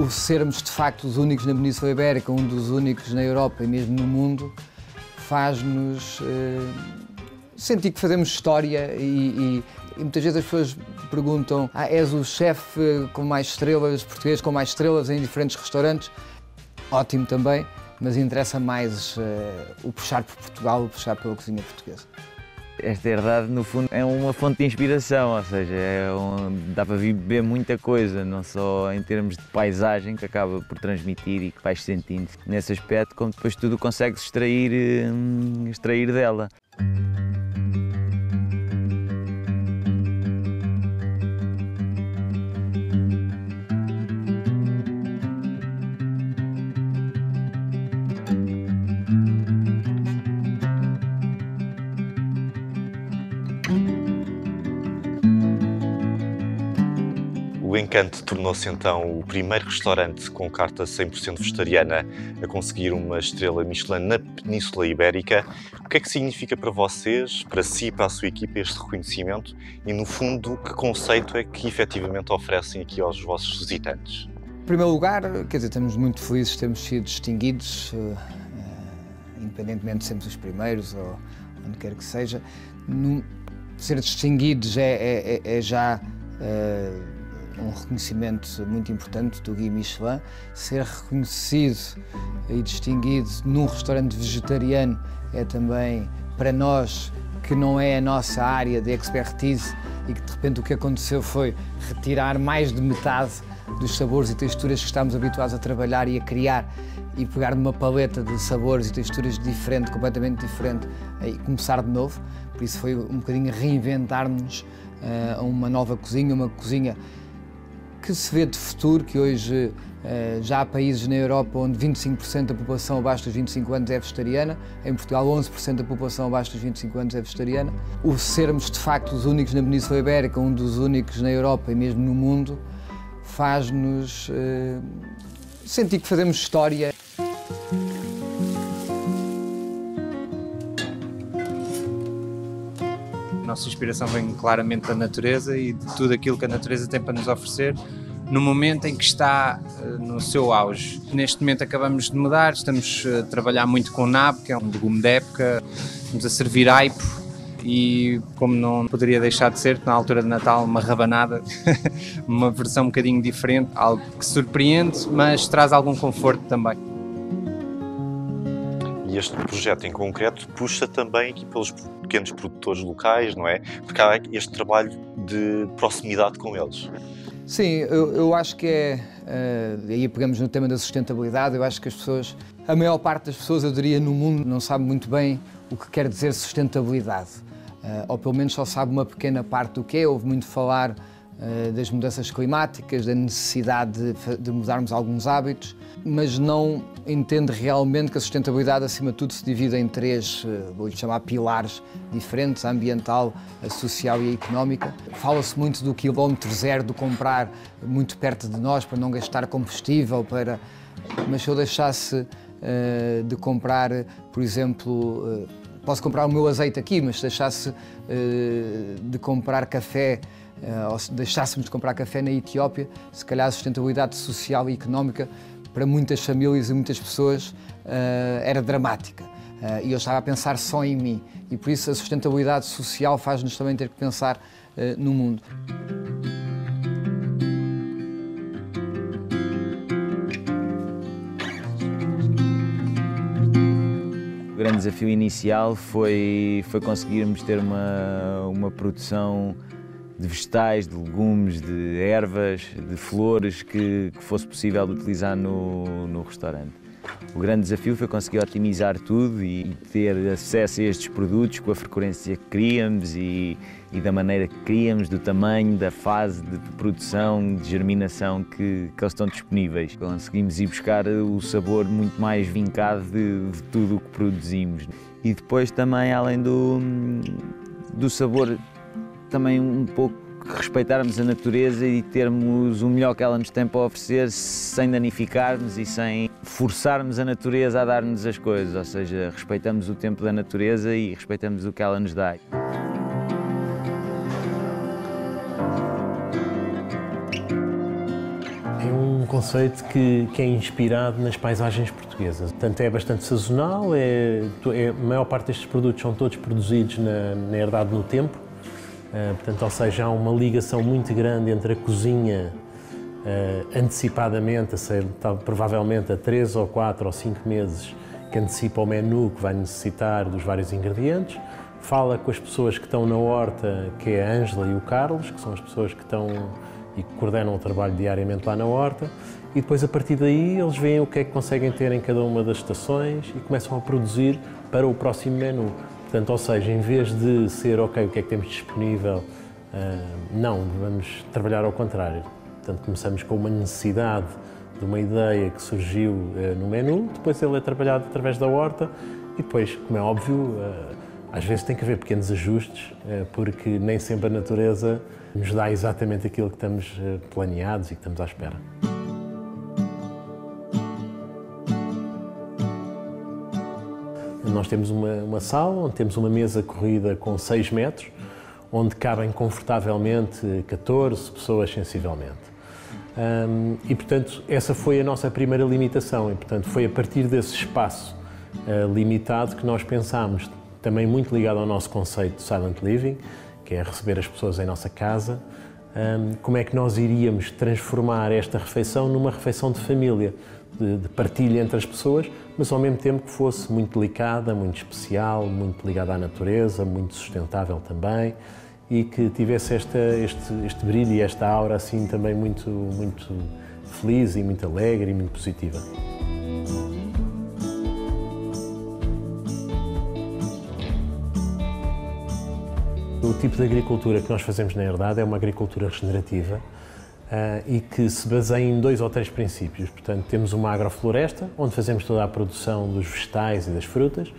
O sermos de facto os únicos na Península Ibérica, um dos únicos na Europa e mesmo no mundo, faz-nos sentir que fazemos história e muitas vezes as pessoas perguntam: és o chefe com mais estrelas, português com mais estrelas em diferentes restaurantes? Ótimo também, mas interessa mais o puxar por Portugal, o puxar pela cozinha portuguesa. Esta herdade, no fundo, é uma fonte de inspiração, ou seja, dá para viver muita coisa, não só em termos de paisagem que acaba por transmitir e que vais sentindo nesse aspecto, como depois tudo consegues extrair dela. O Encanto tornou-se então o primeiro restaurante com carta 100% vegetariana a conseguir uma estrela Michelin na Península Ibérica. O que é que significa para vocês, para si e para a sua equipa, este reconhecimento e, no fundo, que conceito é que efetivamente oferecem aqui aos vossos visitantes? Em primeiro lugar, quer dizer, estamos muito felizes de termos sido distinguidos, independentemente de sermos os primeiros ou onde quer que seja. Ser distinguidos é já um reconhecimento muito importante do Guia Michelin. Ser reconhecido e distinguido num restaurante vegetariano é também, para nós, que não é a nossa área de expertise e que de repente o que aconteceu foi retirar mais de metade dos sabores e texturas que estamos habituados a trabalhar e a criar e pegar numa paleta de sabores e texturas diferente, completamente diferente, e começar de novo. Por isso foi um bocadinho reinventar-nos a uma nova cozinha, uma cozinha que se vê de futuro, que hoje já há países na Europa onde 25% da população abaixo dos 25 anos é vegetariana, em Portugal 11% da população abaixo dos 25 anos é vegetariana. O sermos de facto os únicos na Península Ibérica, um dos únicos na Europa e mesmo no mundo, faz-nos sentir que fazemos história. A nossa inspiração vem claramente da natureza e de tudo aquilo que a natureza tem para nos oferecer no momento em que está no seu auge. Neste momento acabamos de mudar, estamos a trabalhar muito com o nabo, que é um legume de época, estamos a servir aipo e, como não poderia deixar de ser, na altura de Natal, uma rabanada, uma versão um bocadinho diferente, algo que surpreende, mas traz algum conforto também. E este projeto em concreto puxa também aqui pelos pequenos produtores locais, não é? Porque há este trabalho de proximidade com eles. Sim, eu acho que aí pegamos no tema da sustentabilidade. Eu acho que as pessoas, a maior parte das pessoas, eu diria, no mundo não sabe muito bem o que quer dizer sustentabilidade, ou pelo menos só sabe uma pequena parte do que é. Ouve muito falar das mudanças climáticas, da necessidade de mudarmos alguns hábitos, mas não entende realmente que a sustentabilidade, acima de tudo, se divide em três, vou-lhe chamar, pilares diferentes: a ambiental, a social e a económica. Fala-se muito do quilómetro zero, do comprar muito perto de nós para não gastar combustível, mas se eu deixasse de comprar, por exemplo, posso comprar o meu azeite aqui, mas se deixasse de comprar café, ou se deixássemos de comprar café na Etiópia, se calhar a sustentabilidade social e económica para muitas famílias e muitas pessoas era dramática. E eu estava a pensar só em mim, e por isso a sustentabilidade social faz-nos também ter que pensar no mundo. O grande desafio inicial foi conseguirmos ter uma produção de vegetais, de legumes, de ervas, de flores que fosse possível de utilizar no restaurante. O grande desafio foi conseguir otimizar tudo e ter acesso a estes produtos com a frequência que queríamos e da maneira que queríamos, do tamanho, da fase de produção, de germinação que eles estão disponíveis. Conseguimos ir buscar o sabor muito mais vincado de tudo o que produzimos. E depois também, além do sabor, também um pouco respeitarmos a natureza e termos o melhor que ela nos tem para oferecer sem danificarmos e sem forçarmos a natureza a dar-nos as coisas, ou seja, respeitamos o tempo da natureza e respeitamos o que ela nos dá. É um conceito que é inspirado nas paisagens portuguesas. Portanto, é bastante sazonal, a maior parte destes produtos são todos produzidos, na herdade, no tempo. Portanto, ou seja, há uma ligação muito grande entre a cozinha antecipadamente, provavelmente a 3 ou 4 ou 5 meses, que antecipa o menu que vai necessitar dos vários ingredientes. Fala com as pessoas que estão na horta, que é a Ângela e o Carlos, que são as pessoas que estão e que coordenam o trabalho diariamente lá na horta, e depois a partir daí eles veem o que é que conseguem ter em cada uma das estações e começam a produzir para o próximo menu. Portanto, ou seja, em vez de ser ok, o que é que temos disponível, não, vamos trabalhar ao contrário. Portanto, começamos com uma necessidade de uma ideia que surgiu no menu, depois ele é trabalhado através da horta e depois, como é óbvio, às vezes tem que haver pequenos ajustes, porque nem sempre a natureza nos dá exatamente aquilo que estamos planeados e que estamos à espera. Nós temos uma sala onde temos uma mesa corrida com 6 metros, onde cabem confortavelmente 14 pessoas sensivelmente. E, portanto, essa foi a nossa primeira limitação e, portanto, foi a partir desse espaço limitado que nós pensámos, também muito ligado ao nosso conceito de Silent Living, que é receber as pessoas em nossa casa, como é que nós iríamos transformar esta refeição numa refeição de família, de partilha entre as pessoas, mas ao mesmo tempo que fosse muito delicada, muito especial, muito ligada à natureza, muito sustentável também, e que tivesse este brilho e esta aura assim também muito feliz e muito alegre e muito positiva. O tipo de agricultura que nós fazemos na herdade é uma agricultura regenerativa e que se baseia em 2 ou 3 princípios. Portanto, temos uma agrofloresta, onde fazemos toda a produção dos vegetais e das frutas,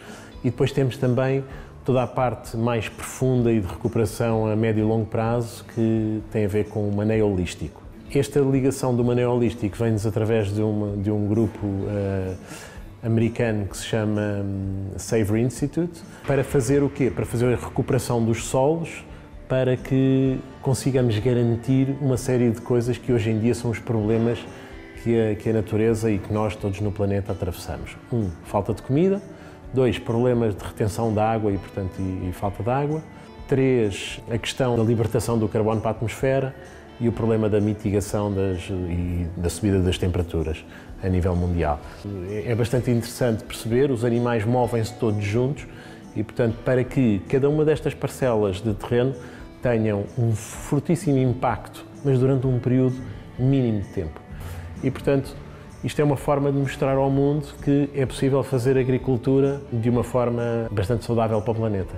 e depois temos também toda a parte mais profunda e de recuperação a médio e longo prazo, que tem a ver com o maneio holístico. Esta ligação do maneio holístico vem-nos através de um grupo americano que se chama Savory Institute, para fazer o quê? Para fazer a recuperação dos solos, para que consigamos garantir uma série de coisas que hoje em dia são os problemas que a natureza e que nós todos no planeta atravessamos. 1, falta de comida. 2, problemas de retenção de água e, portanto, e falta de água. 3, a questão da libertação do carbono para a atmosfera e o problema da mitigação e da subida das temperaturas a nível mundial. É bastante interessante perceber, os animais movem-se todos juntos e, portanto, para que cada uma destas parcelas de terreno tenham um fortíssimo impacto, mas durante um período mínimo de tempo. E, portanto, isto é uma forma de mostrar ao mundo que é possível fazer agricultura de uma forma bastante saudável para o planeta.